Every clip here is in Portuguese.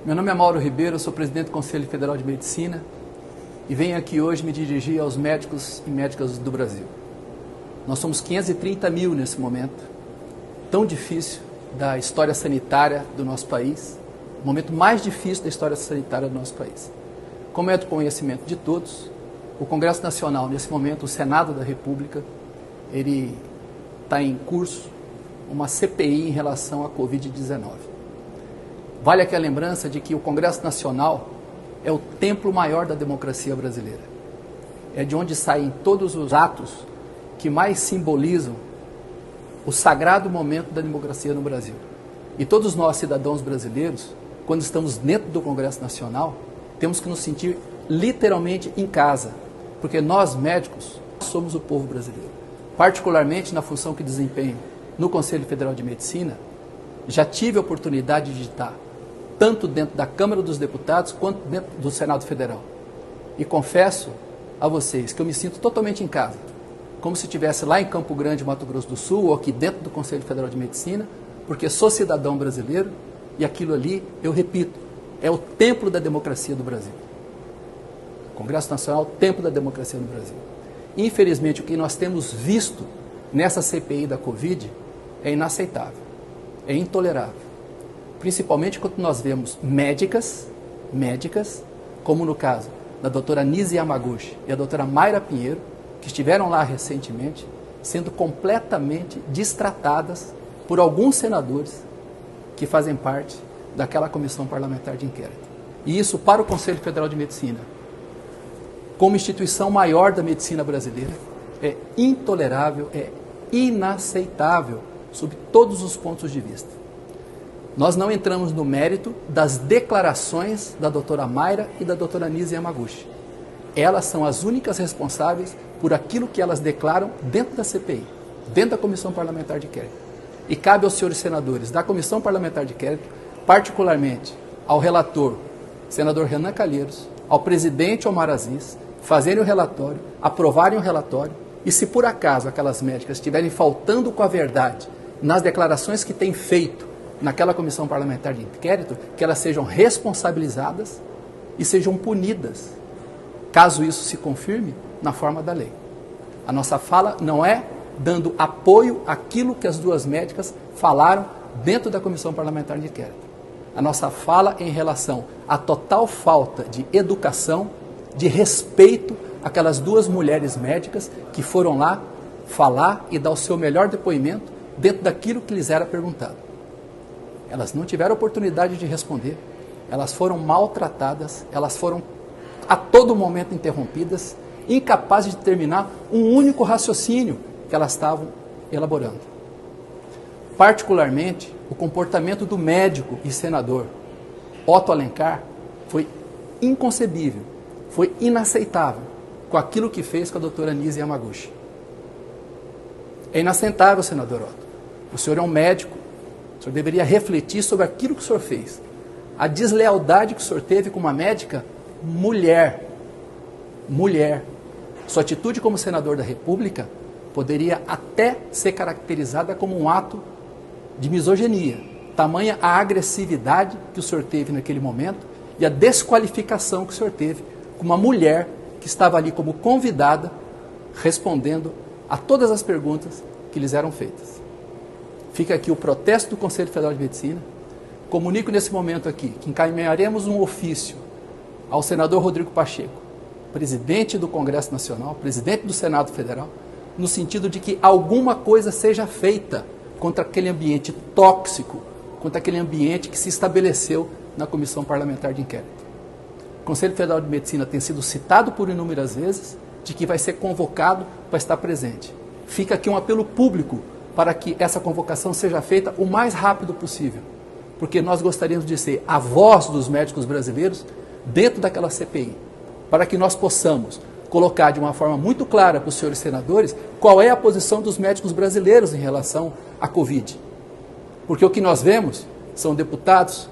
Meu nome é Mauro Ribeiro, eu sou presidente do Conselho Federal de Medicina e venho aqui hoje me dirigir aos médicos e médicas do Brasil. Nós somos 530 mil nesse momento, tão difícil da história sanitária do nosso país, o momento mais difícil da história sanitária do nosso país. Como é do conhecimento de todos, o Congresso Nacional, nesse momento, o Senado da República, ele está em curso uma CPI em relação à Covid-19. Vale aqui a lembrança de que o Congresso Nacional é o templo maior da democracia brasileira. É de onde saem todos os atos que mais simbolizam o sagrado momento da democracia no Brasil. E todos nós, cidadãos brasileiros, quando estamos dentro do Congresso Nacional, temos que nos sentir literalmente em casa, porque nós, médicos, somos o povo brasileiro. Particularmente na função que desempenho no Conselho Federal de Medicina, já tive a oportunidade de estar tanto dentro da Câmara dos Deputados quanto dentro do Senado Federal. E confesso a vocês que eu me sinto totalmente em casa, como se estivesse lá em Campo Grande, Mato Grosso do Sul, ou aqui dentro do Conselho Federal de Medicina, porque sou cidadão brasileiro e aquilo ali, eu repito, é o templo da democracia do Brasil. O Congresso Nacional, o templo da democracia no Brasil. Infelizmente, o que nós temos visto nessa CPI da Covid é inaceitável, é intolerável. Principalmente quando nós vemos médicas, como no caso da doutora Nise Yamaguchi e a doutora Mayra Pinheiro, que estiveram lá recentemente, sendo completamente destratadas por alguns senadores que fazem parte daquela comissão parlamentar de inquérito. E isso para o Conselho Federal de Medicina, como instituição maior da medicina brasileira, é intolerável, é inaceitável, sob todos os pontos de vista. Nós não entramos no mérito das declarações da doutora Mayra e da doutora Nise Yamaguchi. Elas são as únicas responsáveis por aquilo que elas declaram dentro da CPI, dentro da Comissão Parlamentar de Inquérito. E cabe aos senhores senadores da Comissão Parlamentar de Inquérito, particularmente ao relator, senador Renan Calheiros, ao presidente Omar Aziz, fazerem o relatório, aprovarem o relatório, e se por acaso aquelas médicas estiverem faltando com a verdade nas declarações que têm feito naquela comissão parlamentar de inquérito, que elas sejam responsabilizadas e sejam punidas, caso isso se confirme na forma da lei. A nossa fala não é dando apoio àquilo que as duas médicas falaram dentro da comissão parlamentar de inquérito. A nossa fala é em relação à total falta de educação, de respeito àquelas duas mulheres médicas que foram lá falar e dar o seu melhor depoimento dentro daquilo que lhes era perguntado. Elas não tiveram oportunidade de responder, elas foram maltratadas, elas foram a todo momento interrompidas, incapazes de terminar um único raciocínio que elas estavam elaborando. Particularmente, o comportamento do médico e senador Otto Alencar foi inconcebível, foi inaceitável com aquilo que fez com a doutora Nise Yamaguchi. É inaceitável, senador Otto. O senhor é um médico, o senhor deveria refletir sobre aquilo que o senhor fez. A deslealdade que o senhor teve com uma médica mulher. Sua atitude como senador da República poderia até ser caracterizada como um ato de misoginia. Tamanha a agressividade que o senhor teve naquele momento e a desqualificação que o senhor teve com uma mulher que estava ali como convidada, respondendo a todas as perguntas que lhes eram feitas. Fica aqui o protesto do Conselho Federal de Medicina. Comunico nesse momento aqui que encaminharemos um ofício ao senador Rodrigo Pacheco, presidente do Congresso Nacional, presidente do Senado Federal, no sentido de que alguma coisa seja feita contra aquele ambiente tóxico, contra aquele ambiente que se estabeleceu na Comissão Parlamentar de Inquérito. O Conselho Federal de Medicina tem sido citado por inúmeras vezes de que vai ser convocado para estar presente. Fica aqui um apelo público para que essa convocação seja feita o mais rápido possível, porque nós gostaríamos de ser a voz dos médicos brasileiros dentro daquela CPI, para que nós possamos colocar de uma forma muito clara para os senhores senadores qual é a posição dos médicos brasileiros em relação à Covid. Porque o que nós vemos são deputados,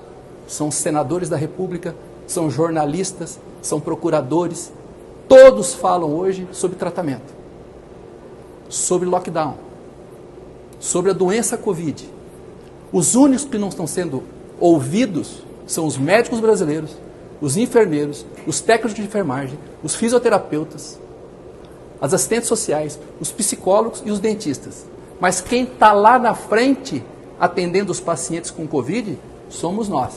são senadores da República, são jornalistas, são procuradores, todos falam hoje sobre tratamento, sobre lockdown, sobre a doença Covid. Os únicos que não estão sendo ouvidos são os médicos brasileiros, os enfermeiros, os técnicos de enfermagem, os fisioterapeutas, as assistentes sociais, os psicólogos e os dentistas. Mas quem está lá na frente atendendo os pacientes com Covid somos nós.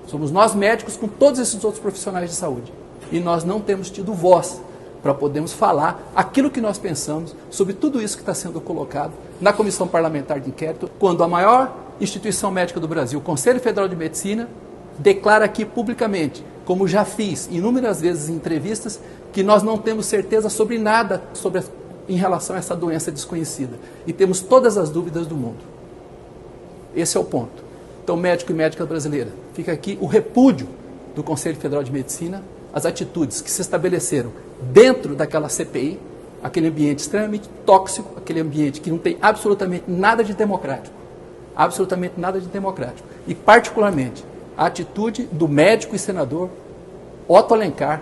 Somos nós médicos com todos esses outros profissionais de saúde. E nós não temos tido voz para podermos falar aquilo que nós pensamos sobre tudo isso que está sendo colocado na Comissão Parlamentar de Inquérito, quando a maior instituição médica do Brasil, o Conselho Federal de Medicina, declara aqui publicamente, como já fiz inúmeras vezes em entrevistas, que nós não temos certeza sobre nada em relação a essa doença desconhecida. E temos todas as dúvidas do mundo. Esse é o ponto. Então, médico e médica brasileira, fica aqui o repúdio do Conselho Federal de Medicina, as atitudes que se estabeleceram dentro daquela CPI, aquele ambiente extremamente tóxico, aquele ambiente que não tem absolutamente nada de democrático. Absolutamente nada de democrático. E, particularmente, a atitude do médico e senador Otto Alencar,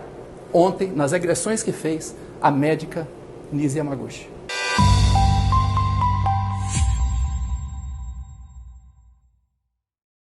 ontem, nas agressões que fez à médica Nise Yamaguchi.